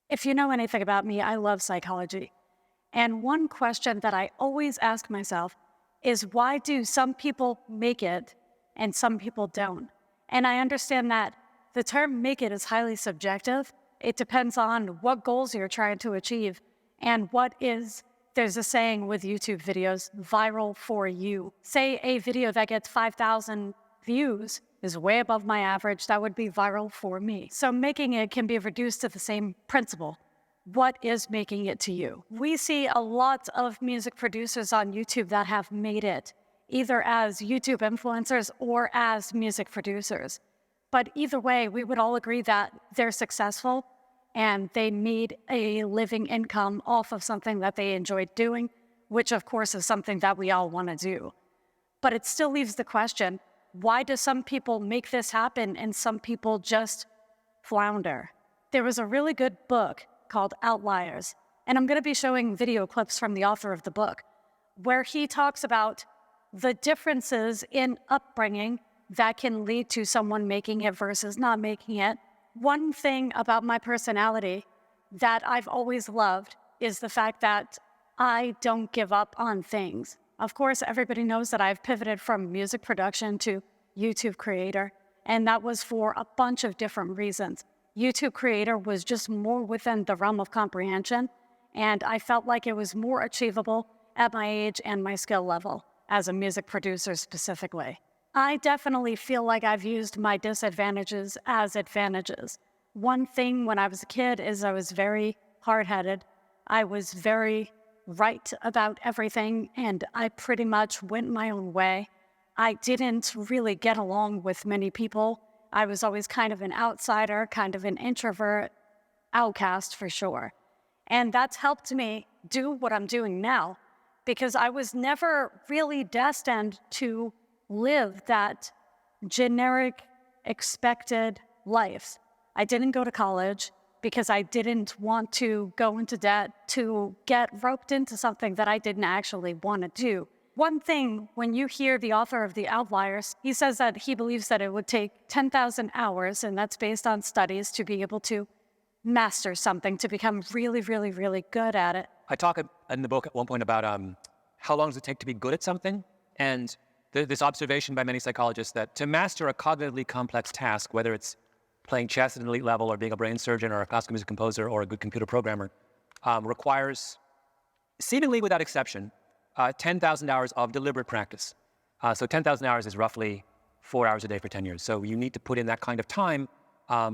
If you know anything about me, I love psychology. And one question that I always ask myself is why do some people make it and some people don't? And I understand that the term make it is highly subjective. It depends on what goals you're trying to achieve and there's a saying with YouTube videos, viral for you. Say a video that gets 5,000 views is way above my average, that would be viral for me. So making it can be reduced to the same principle. What is making it to you? We see a lot of music producers on YouTube that have made it, either as YouTube influencers or as music producers. But either way, we would all agree that they're successful and they made a living income off of something that they enjoyed doing, which of course is something that we all want to do. But it still leaves the question, why do some people make this happen and some people just flounder? There was a really good book called Outliers, and I'm going to be showing video clips from the author of the book, where he talks about the differences in upbringing that can lead to someone making it versus not making it. One thing about my personality that I've always loved is the fact that I don't give up on things. Of course, everybody knows that I've pivoted from music production to YouTube creator, and that was for a bunch of different reasons. YouTube creator was just more within the realm of comprehension, and I felt like it was more achievable at my age and my skill level as a music producer specifically. I definitely feel like I've used my disadvantages as advantages. One thing when I was a kid is I was very hard-headed. I was very right about everything, and I pretty much went my own way. I didn't really get along with many people. I was always kind of an outsider, kind of an introvert, outcast for sure. And that's helped me do what I'm doing now, because I was never really destined to live that generic, expected life. I didn't go to college because I didn't want to go into debt to get roped into something that I didn't actually want to do. One thing, when you hear the author of The Outliers, he says that he believes that it would take 10,000 hours, and that's based on studies, to be able to master something, to become really, really, really good at it. I talk in the book at one point about how long does it take to be good at something? And this observation by many psychologists that to master a cognitively complex task, whether it's playing chess at an elite level or being a brain surgeon or a classical music composer or a good computer programmer, requires, seemingly without exception, 10,000 hours of deliberate practice. So 10,000 hours is roughly 4 hours a day for 10 years. So you need to put in that kind of time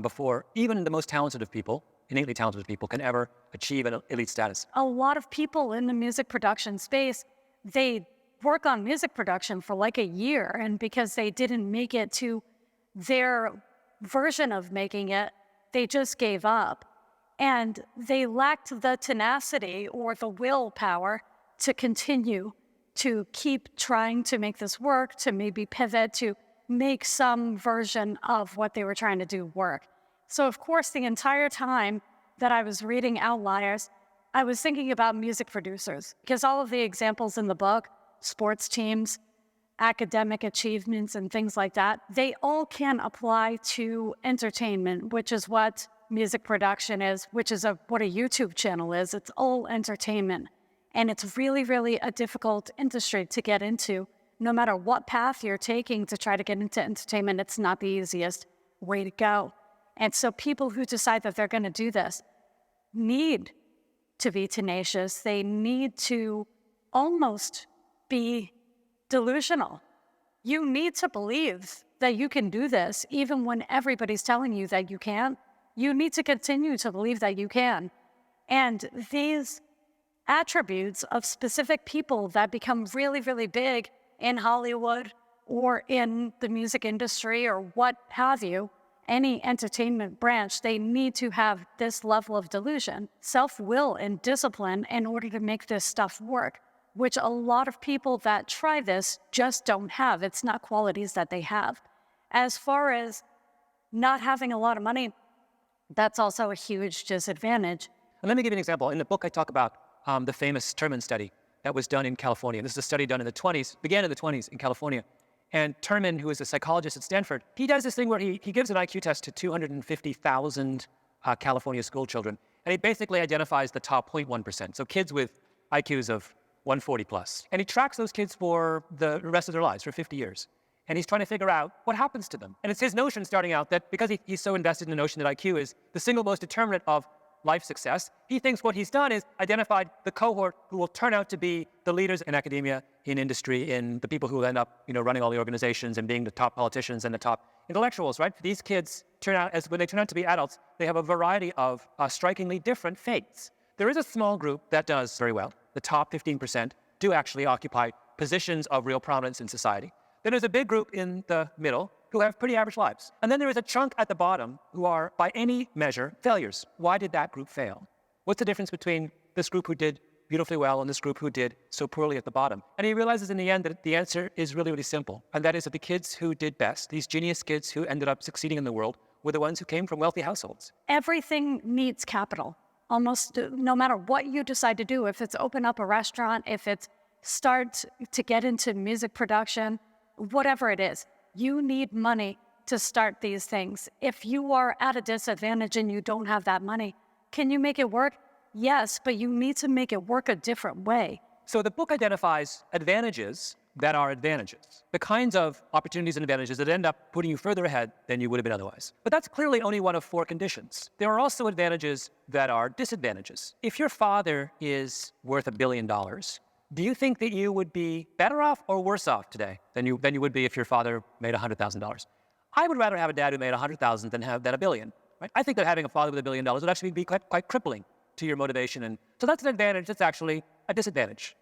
before even the most talented of people, innately talented people, can ever achieve an elite status. A lot of people in the music production space, they work on music production for like a year, and because they didn't make it to their version of making it, they just gave up. And they lacked the tenacity or the willpower to continue to keep trying to make this work, to maybe pivot, to make some version of what they were trying to do work. So of course, the entire time that I was reading Outliers, I was thinking about music producers, because all of the examples in the book, sports teams, academic achievements, and things like that, they all can apply to entertainment, which is what music production is, which is what a YouTube channel is. It's all entertainment. And it's really, really a difficult industry to get into. No matter what path you're taking to try to get into entertainment, it's not the easiest way to go. And so people who decide that they're going to do this need to be tenacious. They need to almost be delusional. You need to believe that you can do this even when everybody's telling you that you can't. You need to continue to believe that you can. And these attributes of specific people that become really, really big in Hollywood or in the music industry or what have you, any entertainment branch, they need to have this level of delusion, self-will, and discipline in order to make this stuff work, which a lot of people that try this just don't have. It's not qualities that they have. As far as not having a lot of money, that's also a huge disadvantage. And let me give you an example. In the book, I talk about the famous Terman study that was done in California. This is a study done in the 20s, began in the 20s in California. And Terman, who is a psychologist at Stanford, he does this thing where he gives an IQ test to 250,000 California school children. And he basically identifies the top 0.1%. So kids with IQs of 140 plus. And he tracks those kids for the rest of their lives, for 50 years. And he's trying to figure out what happens to them. And it's his notion starting out that because he's so invested in the notion that IQ is the single most determinant of life success, he thinks what he's done is identified the cohort who will turn out to be the leaders in academia, in industry, in the people who will end up, running all the organizations and being the top politicians and the top intellectuals, right? These kids turn out, when they turn out to be adults, they have a variety of strikingly different fates. There is a small group that does very well. The top 15% do actually occupy positions of real prominence in society. Then there's a big group in the middle who have pretty average lives. And then there is a chunk at the bottom who are, by any measure, failures. Why did that group fail? What's the difference between this group who did beautifully well and this group who did so poorly at the bottom? And he realizes in the end that the answer is really, really simple. And that is that the kids who did best, these genius kids who ended up succeeding in the world, were the ones who came from wealthy households. Everything needs capital. Almost no matter what you decide to do, if it's open up a restaurant, if it's start to get into music production, whatever it is, you need money to start these things. If you are at a disadvantage and you don't have that money, can you make it work? Yes, but you need to make it work a different way. So the book identifies advantages that are advantages, the kinds of opportunities and advantages that end up putting you further ahead than you would have been otherwise. But that's clearly only one of 4 conditions. There are also advantages that are disadvantages. If your father is worth $1 billion, do you think that you would be better off or worse off today than you would be if your father made $100,000? I would rather have a dad who made $100,000 than $1 billion. Right? I think that having a father with $1 billion would actually be quite crippling to your motivation. And so that's an advantage that's actually a disadvantage.